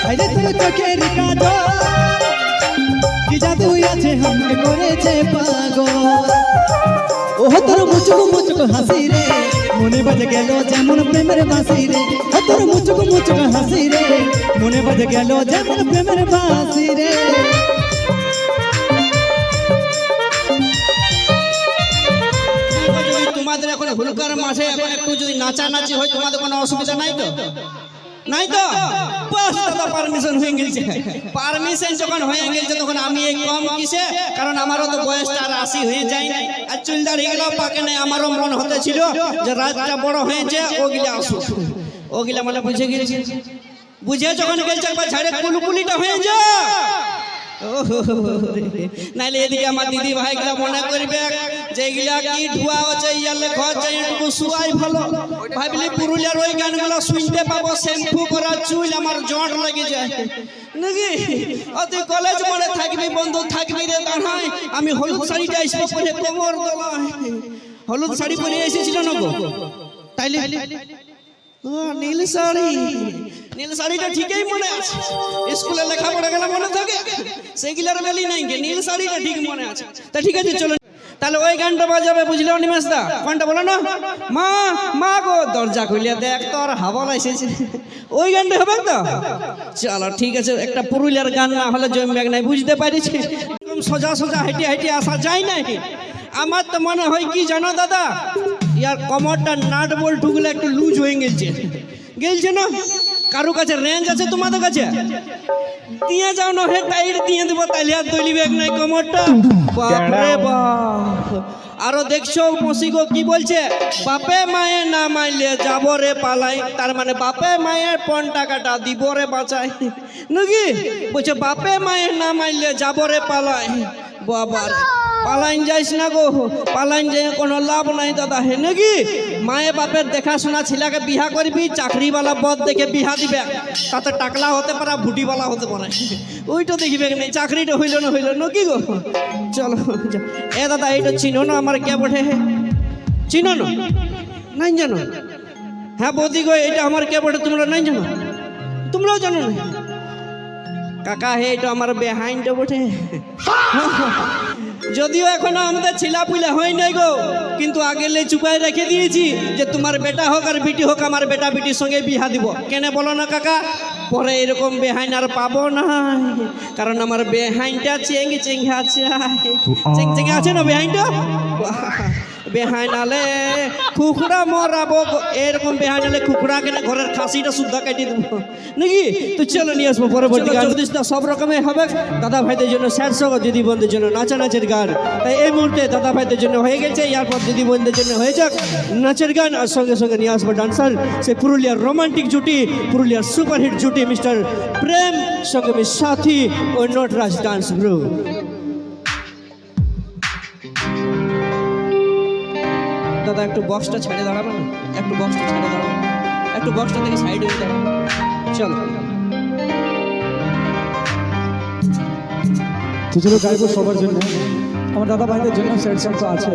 আইলে তোর চোখের কাজল কি জাদু আছে হামকে করেছে পাগল ও তোর মুচুক মুচুক হাসি রে মনে বাজে গেল যেমন প্রেমের বাঁশি রে ও তোর মুচুক মুচুক হাসি রে মনে বাজে গেল যেমন প্রেমের বাঁশি রে তোমাদের এখন হুলকার মাঠে এখন একটু যদি নাচানাচি হয় তোমাদের কোনো অসুবিধা নাই তো নাই তো বাস দাদা পারমিশন হয়ে গেছে পারমিশন যখন হয়ে গেছে তখন আমি এই কম কিসে কারণ আমারও তো বয়সটা আর 80 হয়ে যায় না আর চুল দাড়ি গেল পাকে নাই আমারও মন হতে ছিল যে রাতটা বড় হয়েছে ওগুলা আসুক ওগুলা মানে বুঝে গেছে বুঝে যখন গেছে একবার ঝাড়ে কুলকুলিটা হয়ে যা নাইলে এদিকে আমার দিদি ভাইগুলা মনে করবে যে এগুলা কি ধোয়া হচ্ছে ইয়ালে ঘর যাই একটু শুয়াই ভালো ভাবলি পুরুলিয়ার ওই গানগুলো শুনতে পাবো শ্যাম্পু করা চুল আমার জট লেগে যায় নাকি তুই কলেজ পড়ে থাকবি বন্ধু থাকবি রে দাঁড়াই আমি হলুদ শাড়িটা এসে পরে কোমর দোলাই হলুদ শাড়ি পরে এসেছিল না গো তাইলে নীল শাড়ি নীল শাড়িটা ঠিকই মনে আছে স্কুলে লেখাপড়া গেলে মনে থাকে সেগুলার বেলি নাই নীল শাড়িটা ঠিক মনে আছে তা ঠিক আছে চলো তাহলে ওই গানটা বাজাবে বুঝলো নিমেশ দা কোনটা বলো না মা মা গো দরজা খুলিয়া দেখ তোর হাওয়া এসেছে ওই গানটা হবে তো চলো ঠিক আছে একটা পুরুলিয়ার গান না হলে জমবে নাই বুঝতে পারিছি এরকম সোজা সোজা হেঁটে হেঁটে আসা যায় না আমার তো মনে হয় কি জানো দাদা ইয়ার কমরটা নাট বল্টুগুলো একটু লুজ হয়ে গেলছে না কারো কাছে রেঞ্জ আছে তোমাদের কাছে দিয়ে যাও না হে টাইট দিয়ে দেবো তাইলে আর দলিবে নাই কমরটা বাপরে বাপ আরো দেখছো মসিগো কি বলছে বাপে মায়ে না মাইলে যাবো রে পালাই তার মানে বাপে মায়ের 5 টাকাটা দিব রে বাঁচাই নাকি বলছে বাপে মায়ে না মাইলে যাবো রে পালাই বাবা পালাইন যাইস না গো পালাইন যাই কোনো লাভ নাই দাদা হে নাকি মায়ে বাপের দেখাশোনা ছেলেকে বিহা করবি চাকরিওয়ালা বদ দেখে বিহা দিবে তাতে টাকলা হতে পারে ভুটিওয়ালা হতে পারে ওইটা দেখিবে নাই চাকরিটা হইল না নাকি গো চলো এ দাদা এইটা চিনো না আমার কে বটে চিনো না নাই জানো হ্যাঁ বৌদি গো এটা আমার কে বটে তোমরা নাই জানো তোমরাও জানো না কাকা হে এটা আমার বেহাইনটা বটে যদিও এখনো আমাদের ছিলাপুলা হয় নাই গো কিন্তু আগে চুপায় রেখে দিয়েছি যে তোমার বেটা হোক আর বিটি হোক আমার বেটা বিটির সঙ্গে বিহা দিব কেন বলো না কাকা পরে এরকম বেহাইন আর পাবো না কারণ আমার বেহাইনটা চেঙ্গে চেঙ্গে আছে চেঙ্গে আছে না বেহাইনটা বেহাইন আলে কুকুরা মরাবো এরকম বেহাইন আলে কুকুরা কেন ঘরের খাসিটা শুদ্ধা কেটে দেবো নাকি তো চলো নিয়ে আসবো পরবর্তী গান সব রকমের হবে দাদা ভাইদের জন্য স্যাড সঙ্গ দিদি বোনদের জন্য নাচানাচের গান তাই এই মুহূর্তে দাদা ভাইদের জন্য হয়ে গেছে এরপর দিদি বোনদের জন্য হয়ে যাক নাচের গান আর সঙ্গে সঙ্গে নিয়ে আসবো ডান্সার সেই পুরুলিয়ার রোমান্টিক জুটি পুরুলিয়ার সুপারহিট জুটি মিস্টার প্রেম সঙ্গে মিস সাথী ও নটরাজ ডান্স গ্রুপ দাদা একটু বক্সটা ছেড়ে দাঁড়াবো না একটু বক্সটা ছেড়ে দাঁড়াবো একটু বক্সটা থেকে সাইড হয়ে দাঁড়াবো চলো তো চলো গাইবো সবার জন্য আমার দাদা ভাইদের জন্য সেট সং তো আছে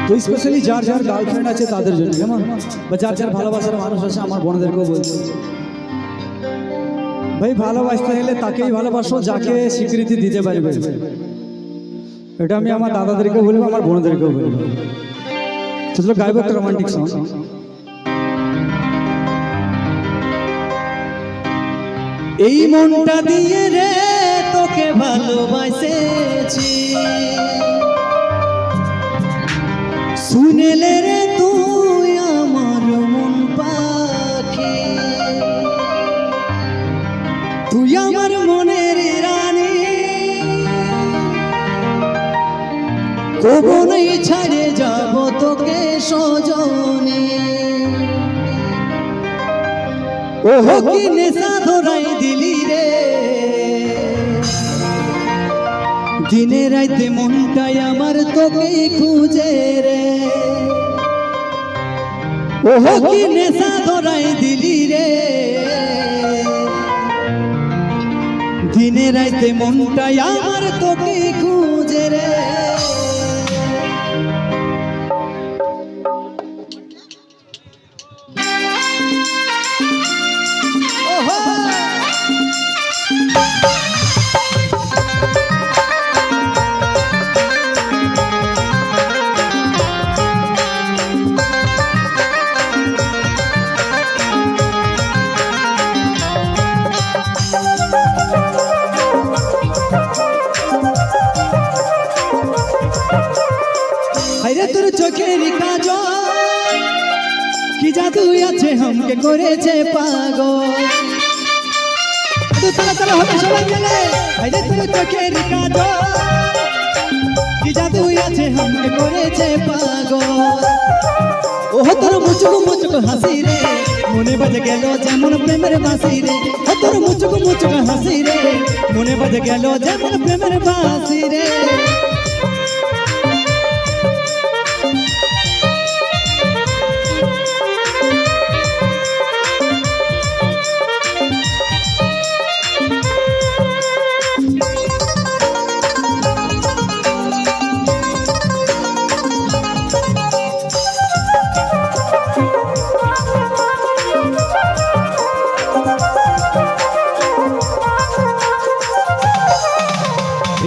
তো স্পেশালি যার যার গার্লফ্রেন্ড আছে তাদের জন্য কেমন বা যার যার ভালোবাসার মানুষ আছে আমার বোনদেরকেও বলছি ভাই ভালোবাসতে হলে তাকেই ভালোবাসো যাকে স্বীকৃতি দিতে পারবে এটা আমি আমার দাদাদেরকেও বলবো আমার বোনদেরকেও বলবো চলো গাইবো একটা রোমান্টিক সং এই মনটা দিয়ে রে তোকে ভালোবাসেছি শুনেলে রে তুই আমার মন পাখি তুই আমার মনের রানী কবনই ছাড়ে যাব তোকে সজনে ওহ কি নেশা ধরাই দিলি রে দিনে রাইতে মনটাই আমার তোকে খুঁজে রে ওহ কি নেশা ধরাই দিলি রে দিনে রাইতে মনটাই আমার তোকে খুঁজে রে চোখের কাজল কি জাদু আছে हमके করেছে পাগল তালা তালা হবে সবাই মিলে আরে তোর চোখের কাজল কি জাদু আছে हमके করেছে পাগল ও তোর মুচুক মুচুক হাসি রে মনে বাজে গেল যেমন প্রেমের বাঁশি রে ও তোর মুচুক মুচুক হাসি রে মনে বাজে গেল যেমন প্রেমের বাঁশি রে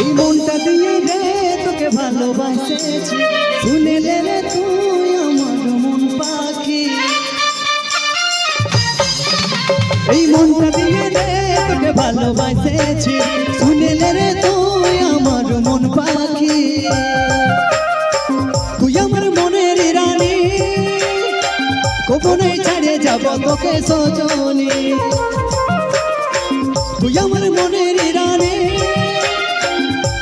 এই মনটা দিয়ে রে তোকে ভালোবাসেছি শুনে রে তুই আমার মন পাখি এই মনটা দিয়ে রে তোকে ভালোবাসেছি শুনে রে তুই আমার মন পাখি তুই আমার মনের রানী গোপনে ছেড়ে যাব তোকে সজনী তুই আমার মনের রানী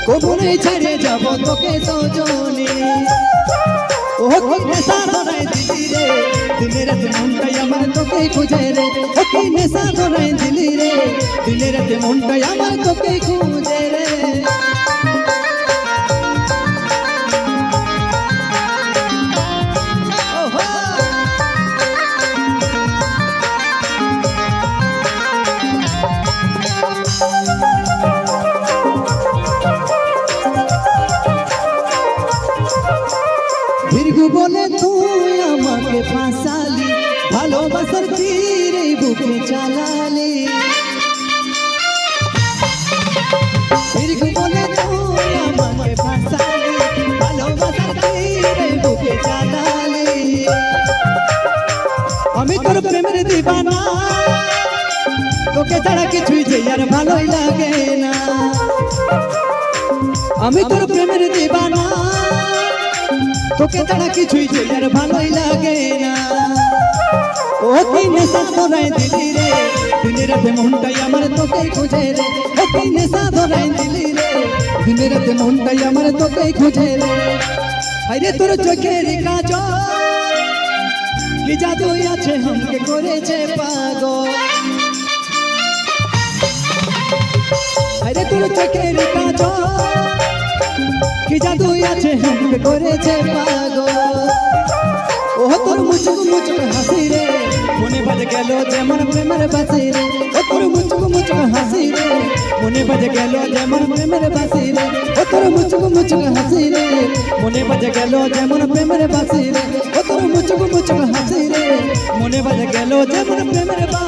গোপনে ছেড়ে যাব তোকে সজনী ও কি নেশা ধরাই দিলি রে দিনে রাতে মনটাই আমার তোকে খুঁজে রে ও কি নেশা ধরাই দিলি রে দিনে রাতে মনটাই আমার তোকে খুঁজে রে দীর্ঘ বলে তুই আমাকে ফাঁসালি ভালোবাসার তীরে বুকে চালালি দীর্ঘ বলে তুই আমাকে ফাঁসালি ভালোবাসার তীরে বুকে চালালি আমি তোর প্রেমের দিবানা তোকে ছাড়া কিছুই যে আর ভালোই লাগে না আমি তোর প্রেমের দিবানা তোকে ছাড়া কিছুই যে আর ভালোই লাগে না ও কি নেশা ধরাই দিলি রে দিনে রাতে মনটাই আমার তোকে খুঁজে রে ও কি নেশা ধরাই দিলি রে দিনে রাতে মনটাই আমার তোকে খুঁজে রে আরে তোর চোখের কাজল কি জাদু আছে हमके করেছে পাগল আরে তোর চোখের কাজল কি জাদু আছে हमके করেছে পাগল ও তোর মুচুক মুচুক হাসি রে মনে বাজে গেল যেমন প্রেমের বাঁশি রে ও তোর মুচুক মুচুক হাসি রে মনে বাজে গেল যেমন প্রেমের বাঁশি রে ও তোর মুচুক মুচুক হাসি রে মনে বাজে গেল যেমন প্রেমের বাঁশি রে ও তোর মুচুক মুচুক হাসি রে মনে বাজে গেল যেমন প্রেমের বাঁশি